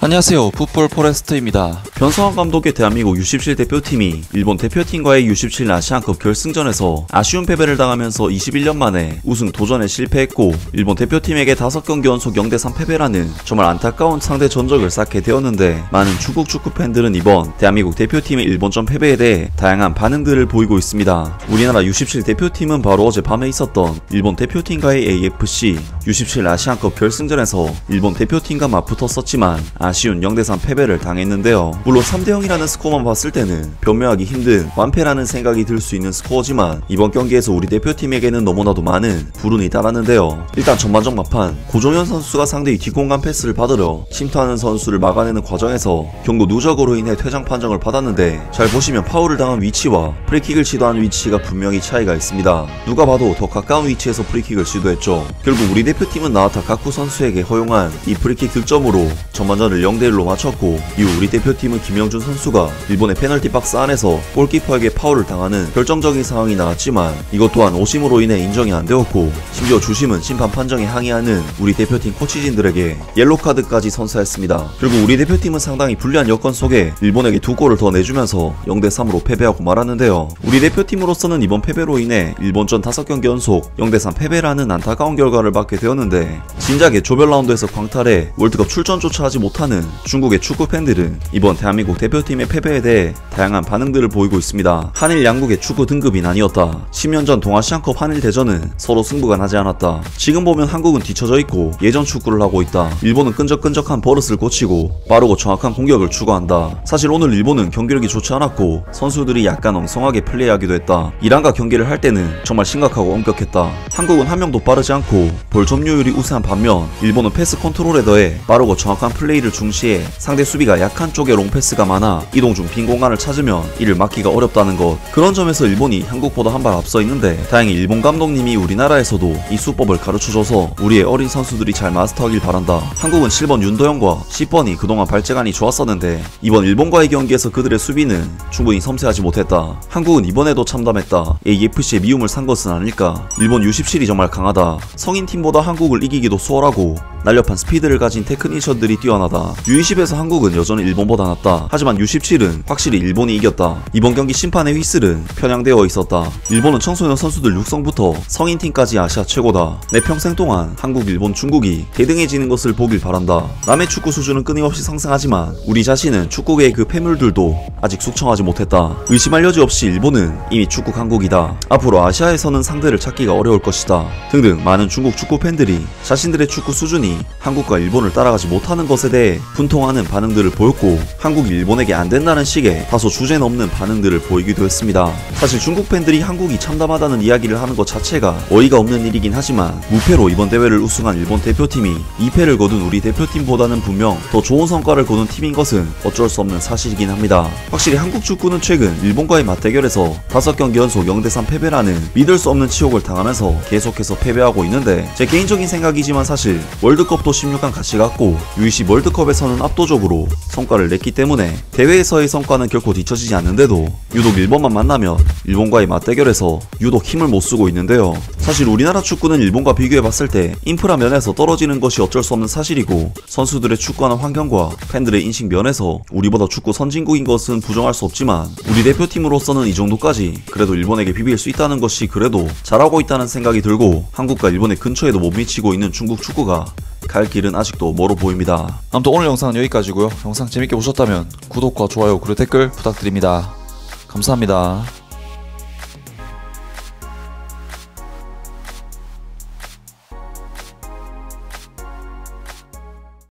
안녕하세요, 풋볼 포레스트입니다. 변성환 감독의 대한민국 U17 대표팀이 일본 대표팀과의 U17 아시안컵 결승전에서 아쉬운 패배를 당하면서 21년 만에 우승 도전에 실패했고, 일본 대표팀에게 5경기 연속 0대3 패배라는 정말 안타까운 상대 전적을 쌓게 되었는데, 많은 중국 축구 팬들은 이번 대한민국 대표팀의 일본전 패배에 대해 다양한 반응들을 보이고 있습니다. 우리나라 U17 대표팀은 바로 어젯밤에 있었던 일본 대표팀과의 AFC U17 아시안컵 결승전에서 일본 대표팀과 맞붙었었지만 아쉬운 0대3 패배를 당했는데요. 물론 3대0이라는 스코어만 봤을 때는 변명하기 힘든 완패라는 생각이 들 수 있는 스코어지만, 이번 경기에서 우리 대표팀에게는 너무나도 많은 불운이 따랐는데요. 일단 전반전 막판 고종현 선수가 상대의 뒷공간 패스를 받으려 침투하는 선수를 막아내는 과정에서 경고 누적으로 인해 퇴장 판정을 받았는데, 잘 보시면 파울을 당한 위치와 프리킥을 시도한 위치가 분명히 차이가 있습니다. 누가 봐도 더 가까운 위치에서 프리킥을 시도했죠. 결국 우리 대표팀은 나와타 가쿠 선수에게 허용한 이 프리킥 득점으로 전반전을 0대1로 마쳤고, 이후 우리 대표팀은 김영준 선수가 일본의 페널티 박스 안에서 골키퍼에게 파울을 당하는 결정적인 상황이 나왔지만, 이것 또한 오심으로 인해 인정이 안 되었고, 심지어 주심은 심판 판정에 항의하는 우리 대표팀 코치진들에게 옐로카드까지 선사했습니다. 결국 우리 대표팀은 상당히 불리한 여건 속에 일본에게 2골을 더 내주면서 0대3으로 패배하고 말았는데요. 우리 대표팀으로서는 이번 패배로 인해 일본전 5경기 연속 0대3 패배라는 안타까운 결과를 받게 되었는데, 진작에 조별 라운드에서 광탈해 월드컵 출전조차 하지 못하는 중국의 축구 팬들은 이번 대한민국 대표팀의 패배에 대해 다양한 반응들을 보이고 있습니다. 한일 양국의 축구 등급이 나뉘었다. 10년 전 동아시안컵 한일 대전은 서로 승부가 나지 않았다. 지금 보면 한국은 뒤처져 있고 예전 축구를 하고 있다. 일본은 끈적끈적한 버릇을 고치고 빠르고 정확한 공격을 추구한다. 사실 오늘 일본은 경기력이 좋지 않았고 선수들이 약간 엉성하게 플레이하기도 했다. 이란과 경기를 할 때는 정말 심각하고 엄격했다. 한국은 한 명도 빠르지 않고 볼 점유율이 우세한 반면, 일본은 패스 컨트롤에 더해 빠르고 정확한 플레이를 중시해 상대 수비가 약한 쪽에 롱패스가 많아 이동 중 빈 공간을 찾으면 이를 막기가 어렵다는 것. 그런 점에서 일본이 한국보다 한 발 앞서 있는데, 다행히 일본 감독님이 우리나라에서도 이 수법을 가르쳐줘서 우리의 어린 선수들이 잘 마스터하길 바란다. 한국은 7번 윤도현과 10번이 그동안 발재간이 좋았었는데, 이번 일본과의 경기에서 그들의 수비는 충분히 섬세하지 못했다. 한국은 이번에도 참담했다. AFC의 미움을 산 것은 아닐까. 일본 U17이 정말 강하다. 성인팀보다 한국을 이기기도 수월하고 날렵한 스피드를 가진 테크니션들이 뛰어나다. U20에서 한국은 여전히 일본보다 낫다. 하지만 U17은 확실히 일본이 이겼다. 이번 경기 심판의 휘슬은 편향되어 있었다. 일본은 청소년 선수들 육성부터 성인팀까지 아시아 최고다. 내 평생 동안 한국, 일본, 중국이 대등해지는 것을 보길 바란다. 남의 축구 수준은 끊임없이 상승하지만 우리 자신은 축구계의 그 패물들도 아직 숙청하지 못했다. 의심할 여지 없이 일본은 이미 축구 강국이다. 앞으로 아시아에서는 상대를 찾기가 어려울 것이다. 등등 많은 중국 축구 팬들이 자신들의 축구 수준이 한국과 일본을 따라가지 못하는 것에 대해 분통하는 반응들을 보였고, 한국이 일본에게 안 된다는 식의 다소 주제넘는 반응들을 보이기도 했습니다. 사실 중국 팬들이 한국이 참담하다는 이야기를 하는 것 자체가 어이가 없는 일이긴 하지만, 무패로 이번 대회를 우승한 일본 대표팀이 2패를 거둔 우리 대표팀보다는 분명 더 좋은 성과를 거둔 팀인 것은 어쩔 수 없는 사실이긴 합니다. 확실히 한국 축구는 최근 일본과의 맞대결에서 5경기 연속 0대3 패배라는 믿을 수 없는 치욕을 당하면서 계속해서 패배하고 있는데, 제 개인적인 생각이지만 사실 월드컵도 16강 같이 갔고 U20 월드컵에서는 압도적으로 성과를 냈기 때문에 대회에서의 성과는 결코 뒤처지지 않는데도, 유독 일본만 만나면 일본과의 맞대결에서 유독 힘을 못 쓰고 있는데요. 사실 우리나라 축구는 일본과 비교해봤을 때 인프라 면에서 떨어지는 것이 어쩔 수 없는 사실이고, 선수들의 축구하는 환경과 팬들의 인식 면에서 우리보다 축구 선진국인 것은 부정할 수 없지만, 우리 대표팀으로서는 이 정도까지 그래도 일본에게 비빌 수 있다는 것이 그래도 잘하고 있다는 생각이 들고, 한국과 일본의 근처에도 못 미치고 있는 중국 축구가 갈 길은 아직도 멀어 보입니다. 아무튼 오늘 영상은 여기까지고요. 영상 재밌게 보셨다면 구독과 좋아요 그리고 댓글 부탁드립니다. 감사합니다.